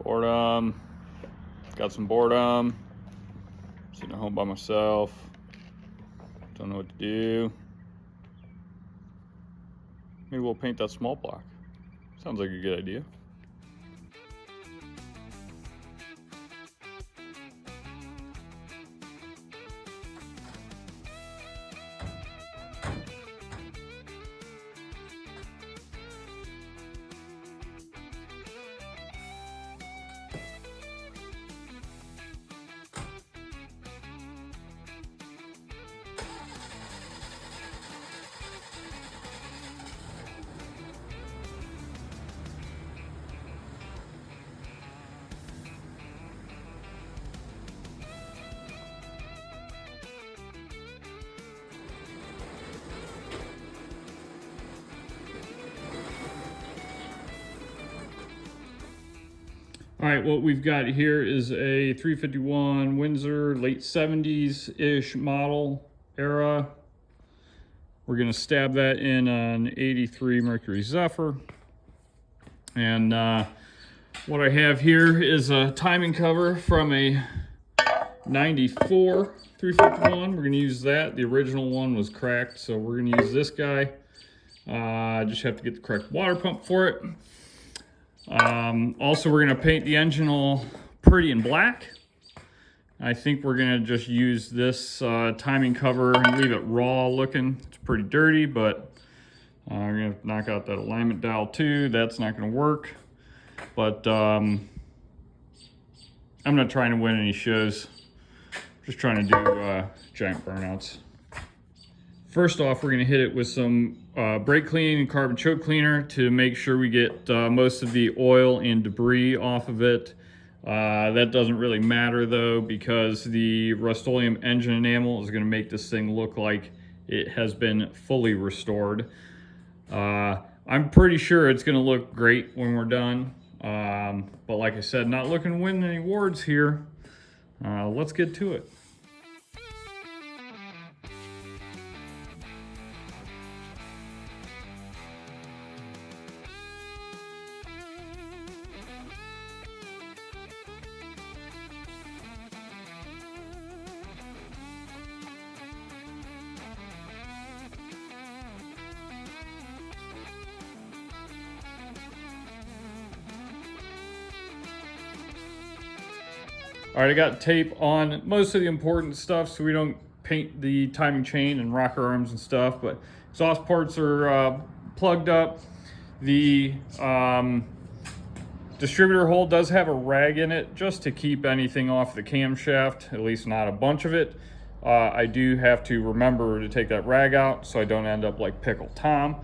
Boredom. Got some boredom. Sitting at home by myself. Don't know what to do. Maybe we'll paint that small block. Sounds like a good idea. All right, what we've got here is a 351 Windsor, late 70s-ish model era. We're gonna stab that in an 83 Mercury Zephyr. And what I have here is a timing cover from a 94 351. We're gonna use that. The original one was cracked, so we're gonna use this guy. Just have to get the correct water pump for it. Also, we're gonna paint the engine all pretty in black. I think we're gonna just use this timing cover and leave it raw looking. It's pretty dirty, but we're gonna knock out that alignment dial too. That's not gonna work. But I'm not trying to win any shows. Just trying to do giant burnouts. First off, we're gonna hit it with some brake clean and carbon choke cleaner to make sure we get most of the oil and debris off of it. That doesn't really matter though, because the Rust-Oleum engine enamel is gonna make this thing look like it has been fully restored. I'm pretty sure it's gonna look great when we're done. But like I said, not looking to win any awards here. Let's get to it. All right, I got tape on most of the important stuff so we don't paint the timing chain and rocker arms and stuff, but exhaust ports are plugged up. The distributor hole does have a rag in it just to keep anything off the camshaft, at least not a bunch of it. I do have to remember to take that rag out so I don't end up like Pickle Tom.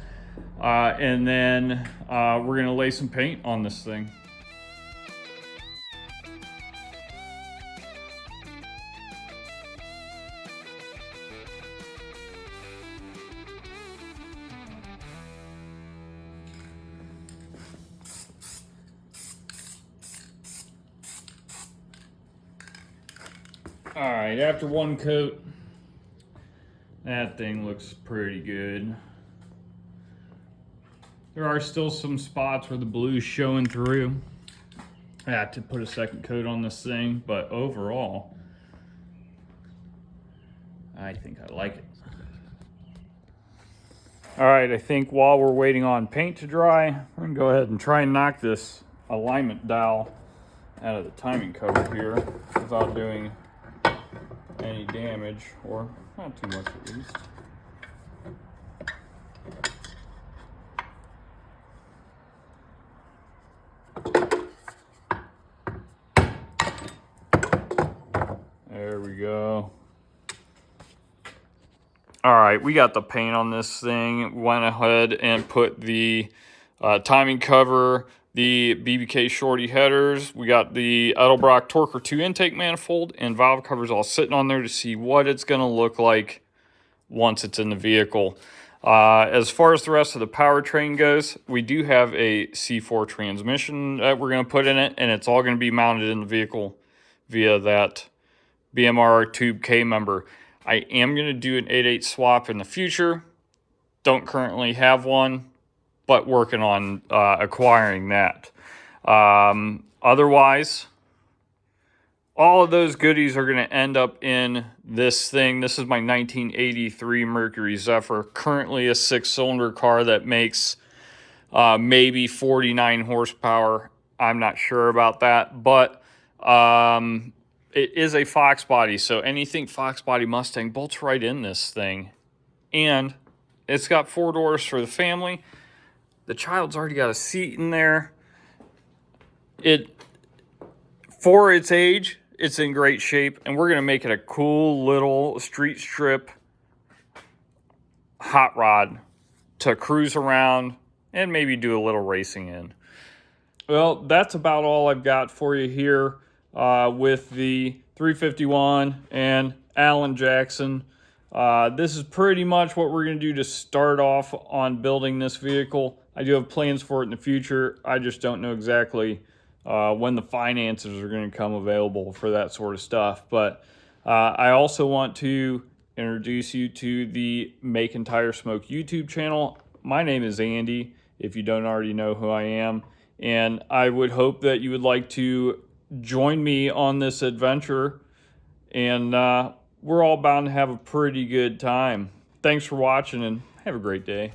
And then we're gonna lay some paint on this thing. All right, after one coat, that thing looks pretty good. There are still some spots where the blue's showing through. I have to put a second coat on this thing, but overall, I think I like it. All right, I think while we're waiting on paint to dry, we're gonna go ahead and try and knock this alignment dial out of the timing cover here without doing any damage, or not too much at least. There we go. All right, we got the paint on this thing. Went ahead and put the timing cover, the BBK Shorty headers. We got the Edelbrock Torquer 2 intake manifold and valve covers all sitting on there to see what it's going to look like once it's in the vehicle. As far as the rest of the powertrain goes, we do have a C4 transmission that we're going to put in it, and it's all going to be mounted in the vehicle via that BMR Tube K member. I am going to do an 8/8 swap in the future. Don't currently have one, but working on acquiring that. Otherwise, all of those goodies are going to end up in this thing. This is my 1983 Mercury Zephyr, currently a 6-cylinder car that makes maybe 49 horsepower. I'm not sure about that, but it is a Fox body, so anything Fox body Mustang bolts right in this thing. And it's got 4 doors for the family. The child's already got a seat in there. For its age, it's in great shape, and we're going to make it a cool little street strip hot rod to cruise around and maybe do a little racing in. Well, that's about all I've got for you here with the 351 and Alan Jackson. This is pretty much what we're going to do to start off on building this vehicle. I do have plans for it in the future. I just don't know exactly when the finances are going to come available for that sort of stuff. But I also want to introduce you to the Make and Tire Smoke YouTube channel. My name is Andy, if you don't already know who I am. And I would hope that you would like to join me on this adventure. And we're all bound to have a pretty good time. Thanks for watching and have a great day.